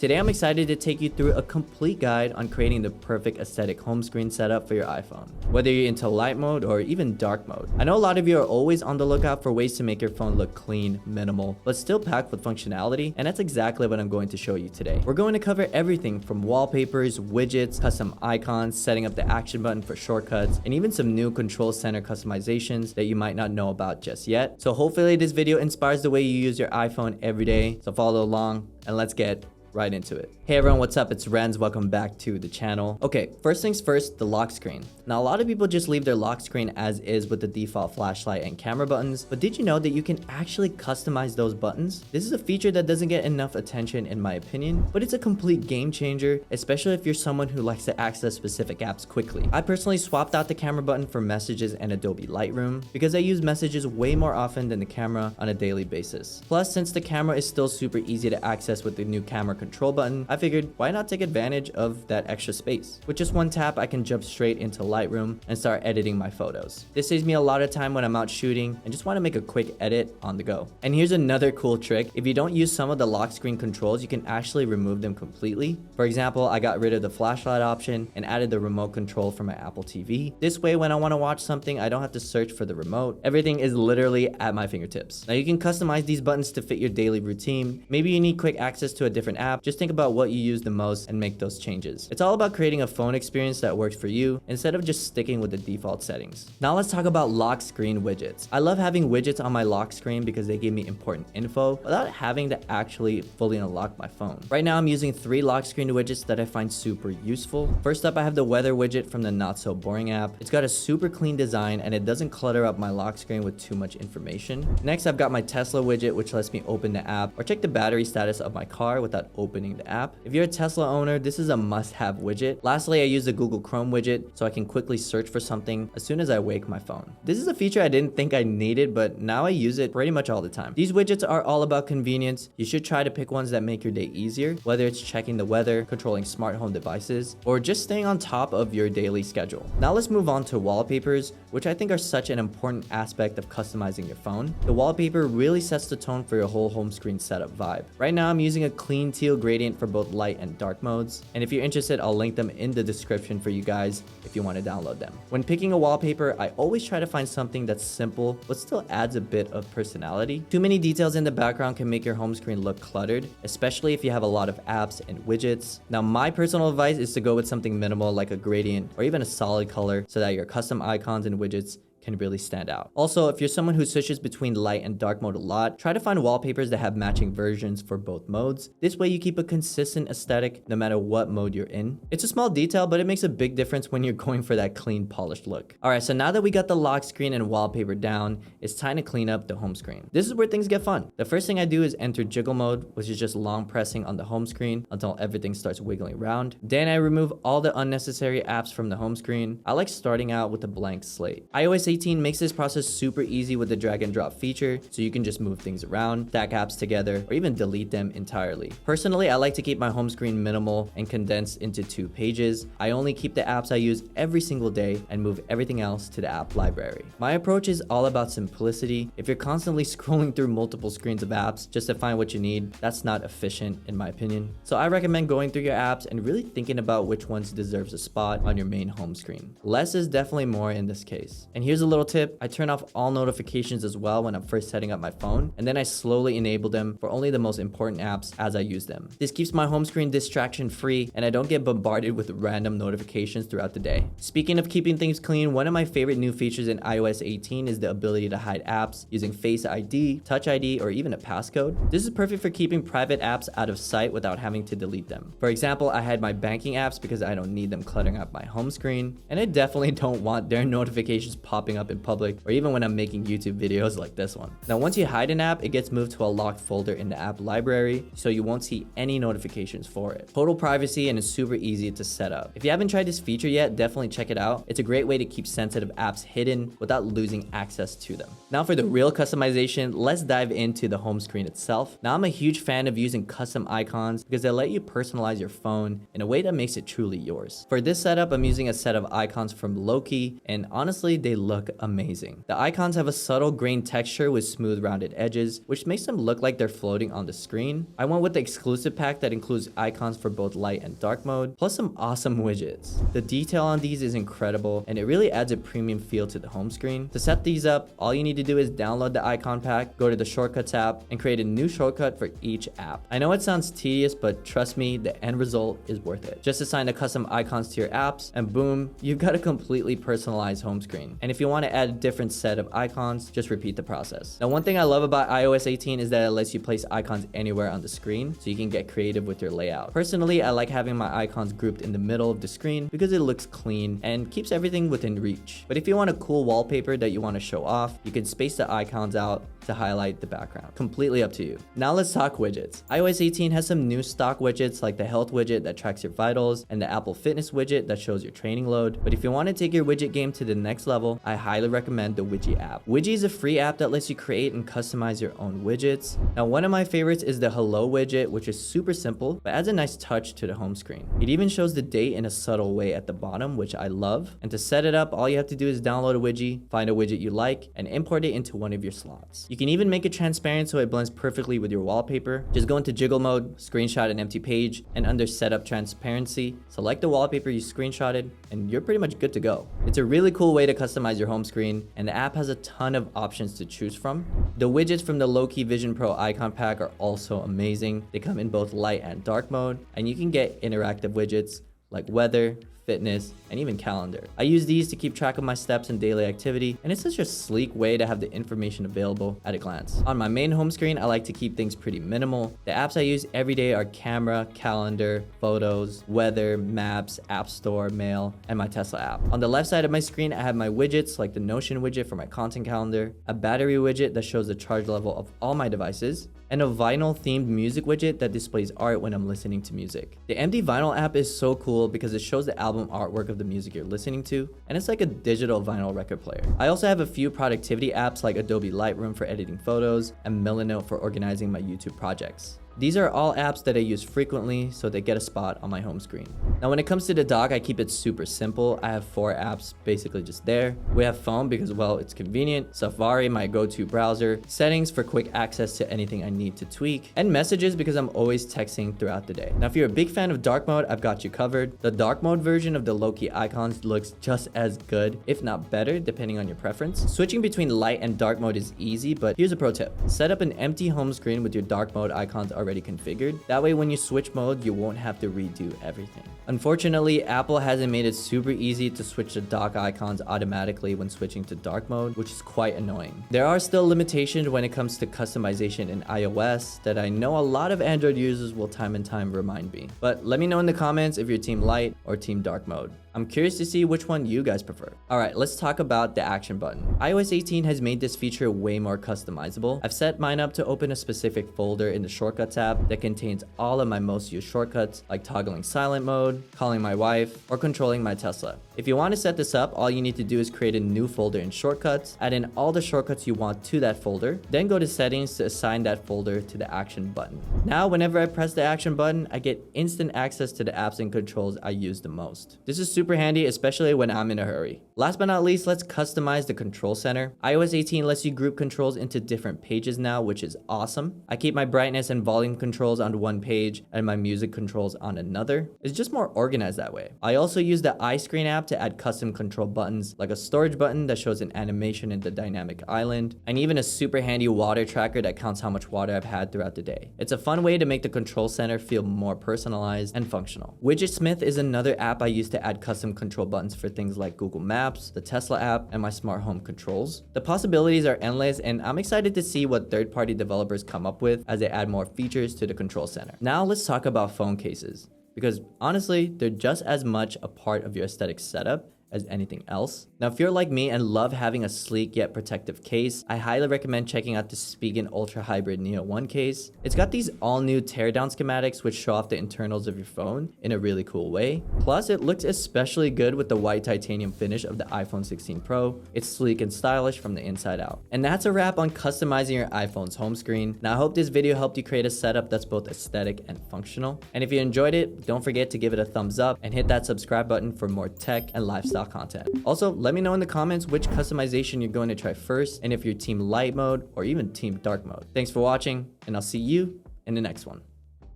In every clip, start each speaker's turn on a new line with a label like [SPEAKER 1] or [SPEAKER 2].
[SPEAKER 1] Today I'm excited to take you through a complete guide on creating the perfect aesthetic home screen setup for your iPhone. Whether you're into light mode or even dark mode. I know a lot of you are always on the lookout for ways to make your phone look clean, minimal, but still packed with functionality, and that's exactly what I'm going to show you today. We're going to cover everything from wallpapers, widgets, custom icons, setting up the action button for shortcuts, and even some new control center customizations that you might not know about just yet. So hopefully this video inspires the way you use your iPhone every day. So follow along and let's get right into it. Hey everyone, what's up? It's Renz. Welcome back to the channel. Okay, first things first, the lock screen. Now, a lot of people just leave their lock screen as is with the default flashlight and camera buttons, but did you know that you can actually customize those buttons? This is a feature that doesn't get enough attention in my opinion, but it's a complete game changer, especially if you're someone who likes to access specific apps quickly. I personally swapped out the camera button for messages and Adobe Lightroom because I use messages way more often than the camera on a daily basis. Plus, since the camera is still super easy to access with the new camera control button, I figured why not take advantage of that extra space. With just one tap, I can jump straight into Lightroom and start editing my photos. This saves me a lot of time when I'm out shooting and just want to make a quick edit on the go. And here's another cool trick. If you don't use some of the lock screen controls, you can actually remove them completely. For example, I got rid of the flashlight option and added the remote control for my Apple TV. This way, when I want to watch something, I don't have to search for the remote. Everything is literally at my fingertips. Now you can customize these buttons to fit your daily routine. Maybe you need quick access to a different app. Just think about what you use the most and make those changes. It's all about creating a phone experience that works for you instead of just sticking with the default settings. Now let's talk about lock screen widgets. I love having widgets on my lock screen because they give me important info without having to actually fully unlock my phone. Right now I'm using 3 lock screen widgets that I find super useful. First up, I have the weather widget from the Not So Boring app. It's got a super clean design and it doesn't clutter up my lock screen with too much information. Next, I've got my Tesla widget, which lets me open the app or check the battery status of my car without opening the app. If you're a Tesla owner, this is a must-have widget. Lastly, I use the Google Chrome widget so I can quickly search for something as soon as I wake my phone. This is a feature I didn't think I needed, but now I use it pretty much all the time. These widgets are all about convenience. You should try to pick ones that make your day easier, whether it's checking the weather, controlling smart home devices, or just staying on top of your daily schedule. Now let's move on to wallpapers, which I think are such an important aspect of customizing your phone. The wallpaper really sets the tone for your whole home screen setup vibe. Right now, I'm using a clean teal gradient for both light and dark modes, and if you're interested, I'll link them in the description for you guys if you want to download them. When picking a wallpaper, I always try to find something that's simple but still adds a bit of personality. Too many details in the background can make your home screen look cluttered, especially if you have a lot of apps and widgets. Now, my personal advice is to go with something minimal like a gradient or even a solid color so that your custom icons and widgets can really stand out. Also, if you're someone who switches between light and dark mode a lot, try to find wallpapers that have matching versions for both modes. This way you keep a consistent aesthetic no matter what mode you're in. It's a small detail, but it makes a big difference when you're going for that clean, polished look. All right, so now that we got the lock screen and wallpaper down, it's time to clean up the home screen. This is where things get fun. The first thing I do is enter jiggle mode, which is just long pressing on the home screen until everything starts wiggling around. Then I remove all the unnecessary apps from the home screen. I like starting out with a blank slate. iOS 18 makes this process super easy with the drag and drop feature, so you can just move things around, stack apps together, or even delete them entirely. Personally, I like to keep my home screen minimal and condensed into 2 pages. I only keep the apps I use every single day and move everything else to the app library. My approach is all about simplicity. If you're constantly scrolling through multiple screens of apps just to find what you need, that's not efficient in my opinion. So I recommend going through your apps and really thinking about which ones deserves a spot on your main home screen. Less is definitely more in this case. And here's a little tip. I turn off all notifications as well when I'm first setting up my phone, and then I slowly enable them for only the most important apps as I use them. This keeps my home screen distraction free and I don't get bombarded with random notifications throughout the day. Speaking of keeping things clean, one of my favorite new features in iOS 18 is the ability to hide apps using Face ID, Touch ID, or even a passcode. This is perfect for keeping private apps out of sight without having to delete them. For example, I hide my banking apps because I don't need them cluttering up my home screen, and I definitely don't want their notifications popping up in public or even when I'm making YouTube videos like this one. Now, once you hide an app, it gets moved to a locked folder in the app library, so you won't see any notifications for it. Total privacy, and it's super easy to set up. If you haven't tried this feature yet, definitely check it out. It's a great way to keep sensitive apps hidden without losing access to them. Now for the real customization, let's dive into the home screen itself. Now, I'm a huge fan of using custom icons because they let you personalize your phone in a way that makes it truly yours. For this setup, I'm using a set of icons from Loki, and honestly, they look look amazing. The icons have a subtle grain texture with smooth rounded edges, which makes them look like they're floating on the screen. I went with the exclusive pack that includes icons for both light and dark mode, plus some awesome widgets. The detail on these is incredible, and it really adds a premium feel to the home screen. To set these up, all you need to do is download the icon pack, go to the shortcuts app, and create a new shortcut for each app. I know it sounds tedious, but trust me, the end result is worth it. Just assign the custom icons to your apps, and boom, you've got a completely personalized home screen. And if you want to add a different set of icons, just repeat the process. Now, one thing I love about iOS 18 is that it lets you place icons anywhere on the screen, so you can get creative with your layout. Personally, I like having my icons grouped in the middle of the screen because it looks clean and keeps everything within reach. But if you want a cool wallpaper that you want to show off, you can space the icons out to highlight the background. Completely up to you. Now let's talk widgets. iOS 18 has some new stock widgets like the health widget that tracks your vitals and the Apple Fitness widget that shows your training load. But if you want to take your widget game to the next level, I highly recommend the Widget app. Widget is a free app that lets you create and customize your own widgets. Now, one of my favorites is the Hello widget, which is super simple but adds a nice touch to the home screen. It even shows the date in a subtle way at the bottom, which I love. And to set it up, all you have to do is download a widget, find a widget you like, and import it into one of your slots. You can even make it transparent so it blends perfectly with your wallpaper. Just go into jiggle mode, screenshot an empty page, and under setup transparency, select the wallpaper you screenshotted, and you're pretty much good to go. It's a really cool way to customize your home screen, and the app has a ton of options to choose from. The widgets from the Low-Key Vision Pro icon pack are also amazing. They come in both light and dark mode, and you can get interactive widgets like weather, fitness, and even calendar. I use these to keep track of my steps and daily activity, and it's such a sleek way to have the information available at a glance. On my main home screen, I like to keep things pretty minimal. The apps I use every day are camera, calendar, photos, weather, maps, app store, mail, and my Tesla app. On the left side of my screen, I have my widgets like the Notion widget for my content calendar, a battery widget that shows the charge level of all my devices, and a vinyl themed music widget that displays art when I'm listening to music. The MD Vinyl app is so cool because it shows the album artwork of the music you're listening to, and it's like a digital vinyl record player. I also have a few productivity apps like Adobe Lightroom for editing photos and Milanote for organizing my YouTube projects. These are all apps that I use frequently, so they get a spot on my home screen. Now, when it comes to the dock, I keep it super simple. I have 4 apps basically just there. We have phone because, well, it's convenient, Safari, my go-to browser, settings for quick access to anything I need to tweak, and messages because I'm always texting throughout the day. Now, if you're a big fan of dark mode, I've got you covered. The dark mode version of the Low-Key icons looks just as good, if not better, depending on your preference. Switching between light and dark mode is easy, but here's a pro tip. Set up an empty home screen with your dark mode icons already configured. That way, when you switch mode, you won't have to redo everything. Unfortunately, Apple hasn't made it super easy to switch the dock icons automatically when switching to dark mode, which is quite annoying. There are still limitations when it comes to customization in iOS that I know a lot of Android users will time and time remind me. But let me know in the comments if you're team light or team dark mode. I'm curious to see which one you guys prefer. Alright, let's talk about the action button. iOS 18 has made this feature way more customizable. I've set mine up to open a specific folder in the Shortcuts app that contains all of my most used shortcuts, like toggling silent mode, calling my wife, or controlling my Tesla. If you want to set this up, all you need to do is create a new folder in Shortcuts, add in all the shortcuts you want to that folder, then go to Settings to assign that folder to the action button. Now, whenever I press the action button, I get instant access to the apps and controls I use the most. This is super handy, especially when I'm in a hurry. Last but not least, let's customize the control center. iOS 18 lets you group controls into different pages now, which is awesome. I keep my brightness and volume controls on one page and my music controls on another. It's just more organized that way. I also use the iScreen app to add custom control buttons, like a storage button that shows an animation in the dynamic island, and even a super handy water tracker that counts how much water I've had throughout the day. It's a fun way to make the control center feel more personalized and functional. Widgetsmith is another app I use to add custom control buttons for things like Google Maps, the Tesla app, and my smart home controls. The possibilities are endless, and I'm excited to see what third-party developers come up with as they add more features to the control center. Now let's talk about phone cases, because honestly, they're just as much a part of your aesthetic setup as anything else. Now, if you're like me and love having a sleek yet protective case, I highly recommend checking out the Spigen Ultra Hybrid Neo 1 case. It's got these all-new teardown schematics which show off the internals of your phone in a really cool way. Plus, it looks especially good with the white titanium finish of the iPhone 16 Pro. It's sleek and stylish from the inside out. And that's a wrap on customizing your iPhone's home screen. Now, I hope this video helped you create a setup that's both aesthetic and functional. And if you enjoyed it, don't forget to give it a thumbs up and hit that subscribe button for more tech and lifestyle style content. Also, let me know in the comments which customization you're going to try first, and if you're team light mode or even team dark mode. Thanks for watching, and I'll see you in the next one.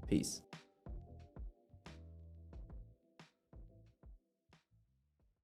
[SPEAKER 1] Peace.